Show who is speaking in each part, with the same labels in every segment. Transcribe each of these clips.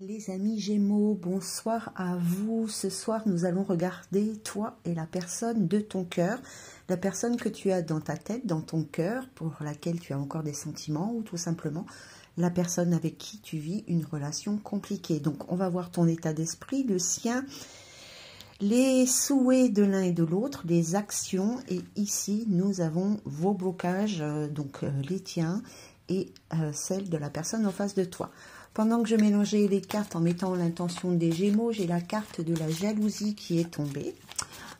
Speaker 1: Les amis Gémeaux, bonsoir à vous. Ce soir, nous allons regarder toi et la personne de ton cœur, la personne que tu as dans ta tête, dans ton cœur, pour laquelle tu as encore des sentiments, ou tout simplement la personne avec qui tu vis une relation compliquée. Donc, on va voir ton état d'esprit, le sien, les souhaits de l'un et de l'autre, les actions. Et ici, nous avons vos blocages, les tiens et celles de la personne en face de toi. Pendant que je mélangeais les cartes en mettant l'intention des Gémeaux, j'ai la carte de la jalousie qui est tombée.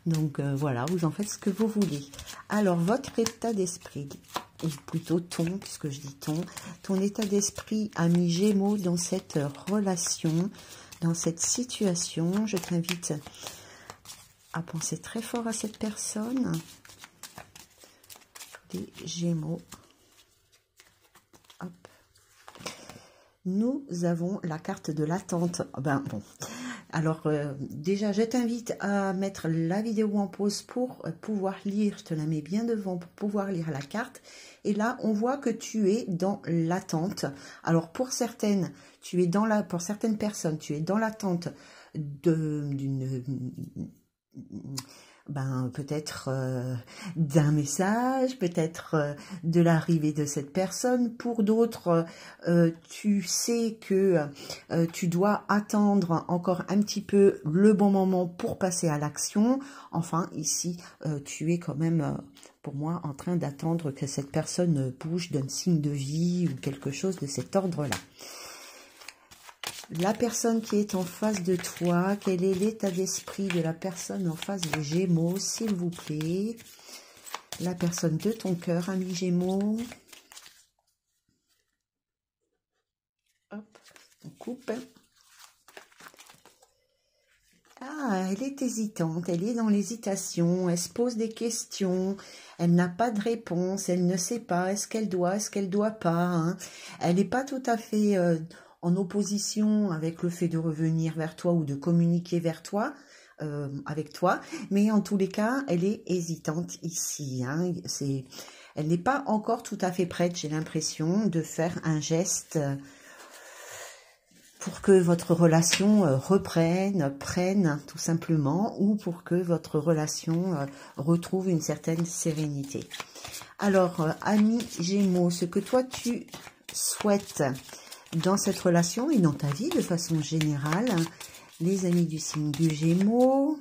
Speaker 1: Donc voilà, vous en faites ce que vous voulez. Alors, votre état d'esprit, ou plutôt puisque je dis ton état d'esprit, ami Gémeaux, dans cette relation, dans cette situation, je t'invite à penser très fort à cette personne. Les Gémeaux. Hop. Nous avons la carte de l'attente. Ben bon, alors déjà je t'invite à mettre la vidéo en pause pour pouvoir lire, je te la mets bien devant pour pouvoir lire la carte. Et là on voit que tu es dans l'attente. Alors pour certaines, pour certaines personnes, tu es dans l'attente d'une peut-être d'un message, peut-être de l'arrivée de cette personne. Pour d'autres, tu sais que tu dois attendre encore un petit peu le bon moment pour passer à l'action. Enfin, ici, tu es quand même, pour moi, en train d'attendre que cette personne bouge, donne signe de vie ou quelque chose de cet ordre-là. La personne qui est en face de toi, quel est l'état d'esprit de la personne en face des Gémeaux, s'il vous plaît? La personne de ton cœur, ami Gémeaux. Hop, on coupe. Ah, elle est hésitante, elle est dans l'hésitation, elle se pose des questions, elle n'a pas de réponse, elle ne sait pas, est-ce qu'elle doit pas, hein. Elle n'est pas tout à fait en opposition avec le fait de revenir vers toi ou de communiquer vers toi, avec toi, mais en tous les cas, elle est hésitante ici, hein. Elle n'est pas encore tout à fait prête, j'ai l'impression, de faire un geste pour que votre relation prenne tout simplement, ou pour que votre relation retrouve une certaine sérénité. Alors, ami Gémeaux, ce que toi tu souhaites dans cette relation et dans ta vie de façon générale, les amis du signe du Gémeaux,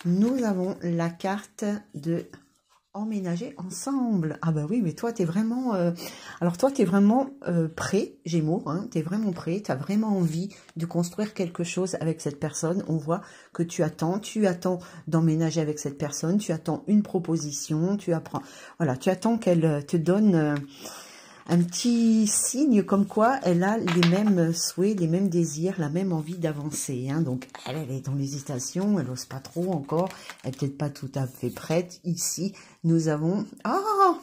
Speaker 1: nous avons la carte de emménager ensemble. Ah bah oui, mais toi, tu es vraiment... alors toi, tu es vraiment prêt, Gémeaux, hein, tu es vraiment prêt, tu as vraiment envie de construire quelque chose avec cette personne. On voit que tu attends d'emménager avec cette personne, tu attends une proposition, tu attends qu'elle te donne un petit signe comme quoi elle a les mêmes souhaits, les mêmes désirs, la même envie d'avancer, hein. Donc, elle est dans l'hésitation, elle n'ose pas trop encore, elle n'est peut-être pas tout à fait prête. Ici, nous avons... Oh,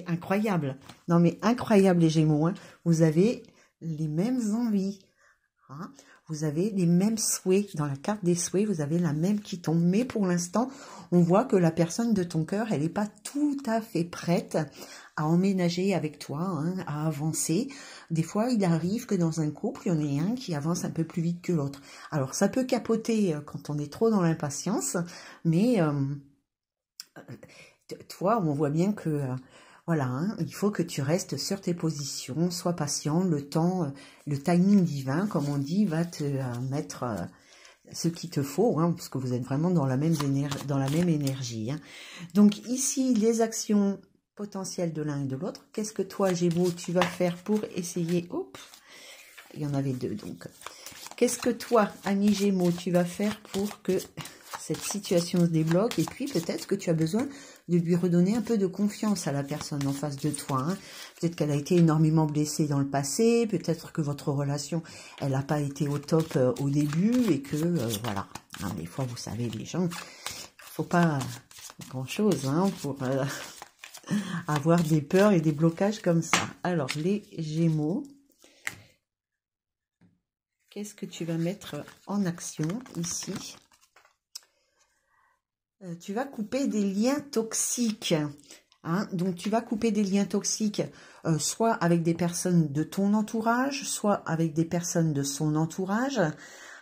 Speaker 1: incroyable. Non, mais incroyable, les Gémeaux, hein. Vous avez les mêmes envies, hein. Vous avez les mêmes souhaits. Dans la carte des souhaits, vous avez la même qui tombe. Mais pour l'instant, on voit que la personne de ton cœur, elle n'est pas tout à fait prête à emménager avec toi, hein, à avancer. Des fois, il arrive que dans un couple, il y en ait un qui avance un peu plus vite que l'autre. Alors, ça peut capoter quand on est trop dans l'impatience, mais toi, on voit bien que... voilà, hein, il faut que tu restes sur tes positions, sois patient, le timing divin, comme on dit, va te mettre ce qu'il te faut, hein, parce que vous êtes vraiment dans la même énergie. Hein. Donc ici, les actions potentielles de l'un et de l'autre. Qu'est-ce que toi, Gémeaux, tu vas faire pour essayer... Oups, il y en avait deux, donc. Qu'est-ce que toi, ami Gémeaux, tu vas faire pour que cette situation se débloque? Et puis, peut-être que tu as besoin de lui redonner un peu de confiance à la personne en face de toi, hein. Peut-être qu'elle a été énormément blessée dans le passé, peut-être que votre relation, elle n'a pas été au top au début, et que, voilà. Hein, des fois, vous savez, les gens, il ne faut pas grand-chose, hein, pour avoir des peurs et des blocages comme ça. Alors, les Gémeaux, qu'est-ce que tu vas mettre en action ici? Tu vas couper des liens toxiques Hein. Donc, tu vas couper des liens toxiques, soit avec des personnes de ton entourage, soit avec des personnes de son entourage.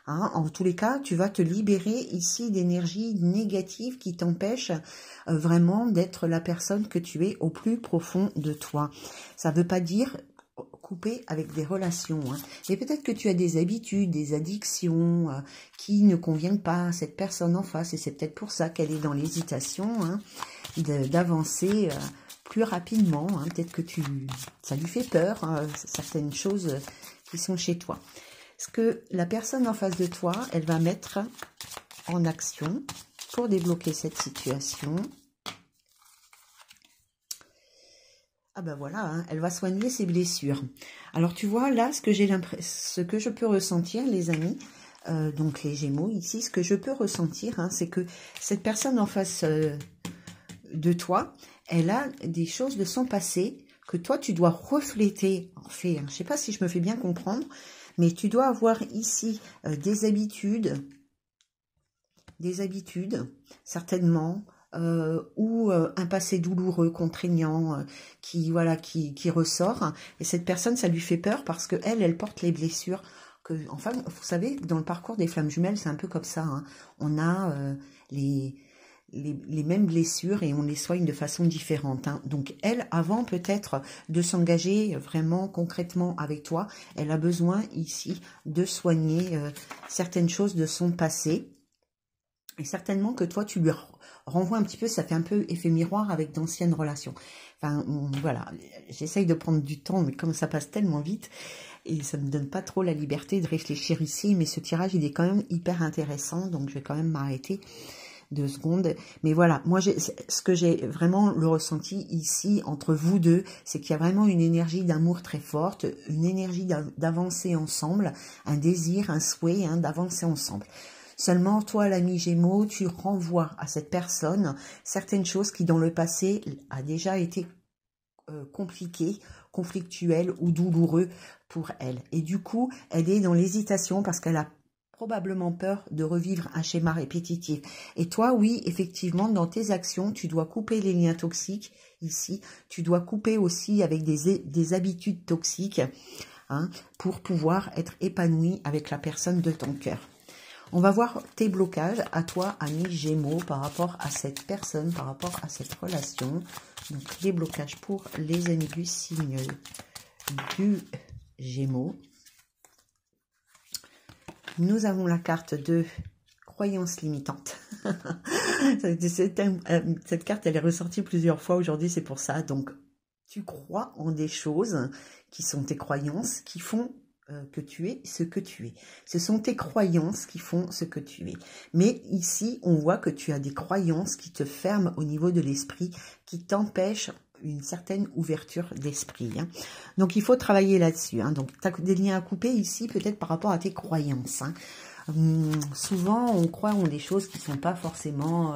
Speaker 1: Hein. En tous les cas, tu vas te libérer ici d'énergie négative qui t'empêche vraiment d'être la personne que tu es au plus profond de toi. Ça ne veut pas dire couper avec des relations, hein. Mais peut-être que tu as des habitudes, des addictions qui ne conviennent pas à cette personne en face, et c'est peut-être pour ça qu'elle est dans l'hésitation, hein, d'avancer plus rapidement, hein. Peut-être que ça lui fait peur, hein, certaines choses qui sont chez toi. Ce que la personne en face de toi, elle va mettre en action pour débloquer cette situation. Ah ben voilà, hein, elle va soigner ses blessures. Alors tu vois là, ce que je peux ressentir, les amis, donc les Gémeaux ici, ce que je peux ressentir, hein, c'est que cette personne en face de toi, elle a des choses de son passé que toi tu dois refléter. En fait, hein, je ne sais pas si je me fais bien comprendre, mais tu dois avoir ici des habitudes, certainement. Ou un passé douloureux, contraignant, qui ressort. Et cette personne, ça lui fait peur parce que elle porte les blessures. Enfin, vous savez, dans le parcours des flammes jumelles, c'est un peu comme ça. Hein. On a les mêmes blessures et on les soigne de façon différente. Hein. Donc, elle, avant peut-être de s'engager vraiment concrètement avec toi, elle a besoin ici de soigner certaines choses de son passé. Et certainement que toi, tu lui renvoies un petit peu, ça fait un peu effet miroir avec d'anciennes relations. Enfin, voilà, j'essaye de prendre du temps, mais comme ça passe tellement vite, et ça ne me donne pas trop la liberté de réfléchir ici, mais ce tirage, il est quand même hyper intéressant, donc je vais quand même m'arrêter 2 secondes. Mais voilà, moi, ce que j'ai vraiment le ressenti ici, entre vous deux, c'est qu'il y a vraiment une énergie d'amour très forte, une énergie d'avancer ensemble, un désir, un souhait, hein, d'avancer ensemble. Seulement, toi, l'ami Gémeaux, tu renvoies à cette personne certaines choses qui, dans le passé, a déjà été compliquées, conflictuelles ou douloureux pour elle. Et du coup, elle est dans l'hésitation parce qu'elle a probablement peur de revivre un schéma répétitif. Et toi, oui, effectivement, dans tes actions, tu dois couper les liens toxiques ici. Tu dois couper aussi avec des habitudes toxiques, hein, pour pouvoir être épanoui avec la personne de ton cœur. On va voir tes blocages à toi, ami Gémeaux, par rapport à cette personne, par rapport à cette relation. Donc, les blocages pour les amis du signe du Gémeaux. Nous avons la carte de croyance limitante. Cette carte, elle est ressortie plusieurs fois aujourd'hui, c'est pour ça. Donc, tu crois en des choses qui sont tes croyances, qui font que tu es ce que tu es. Ce sont tes croyances qui font ce que tu es. Mais ici, on voit que tu as des croyances qui te ferment au niveau de l'esprit, qui t'empêchent une certaine ouverture d'esprit. Hein. Donc, il faut travailler là-dessus. Hein. Donc, tu as des liens à couper ici, peut-être par rapport à tes croyances. Hein. Souvent, on croit en des choses qui ne sont pas forcément...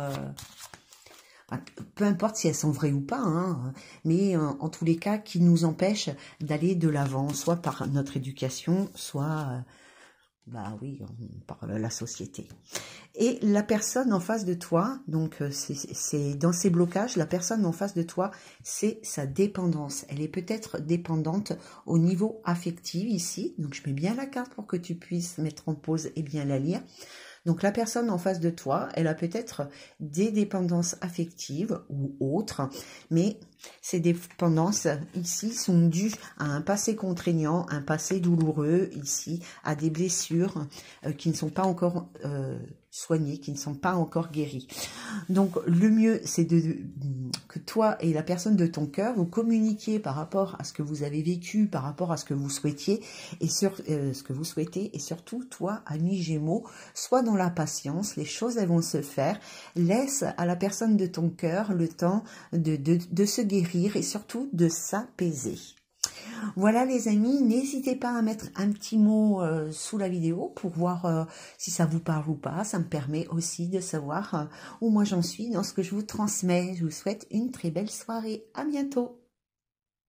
Speaker 1: peu importe si elles sont vraies ou pas, hein, mais en tous les cas, qui nous empêchent d'aller de l'avant, soit par notre éducation, soit bah oui, par la société. Et la personne en face de toi, donc c'est dans ces blocages, la personne en face de toi, c'est sa dépendance. Elle est peut-être dépendante au niveau affectif ici. Donc je mets bien la carte pour que tu puisses mettre en pause et bien la lire. Donc la personne en face de toi, elle a peut-être des dépendances affectives ou autres, mais ces dépendances ici sont dues à un passé contraignant, un passé douloureux ici, à des blessures qui ne sont pas encore soignées, qui ne sont pas encore guéries. Donc le mieux, c'est que toi et la personne de ton cœur, vous communiquiez par rapport à ce que vous avez vécu, par rapport à ce que vous souhaitiez, et ce que vous souhaitez, et surtout, toi, ami Gémeaux, sois dans la patience, les choses elles vont se faire, laisse à la personne de ton cœur le temps de se guérir et surtout de s'apaiser. Voilà les amis, n'hésitez pas à mettre un petit mot sous la vidéo pour voir si ça vous parle ou pas. Ça me permet aussi de savoir où moi j'en suis dans ce que je vous transmets. Je vous souhaite une très belle soirée. À bientôt.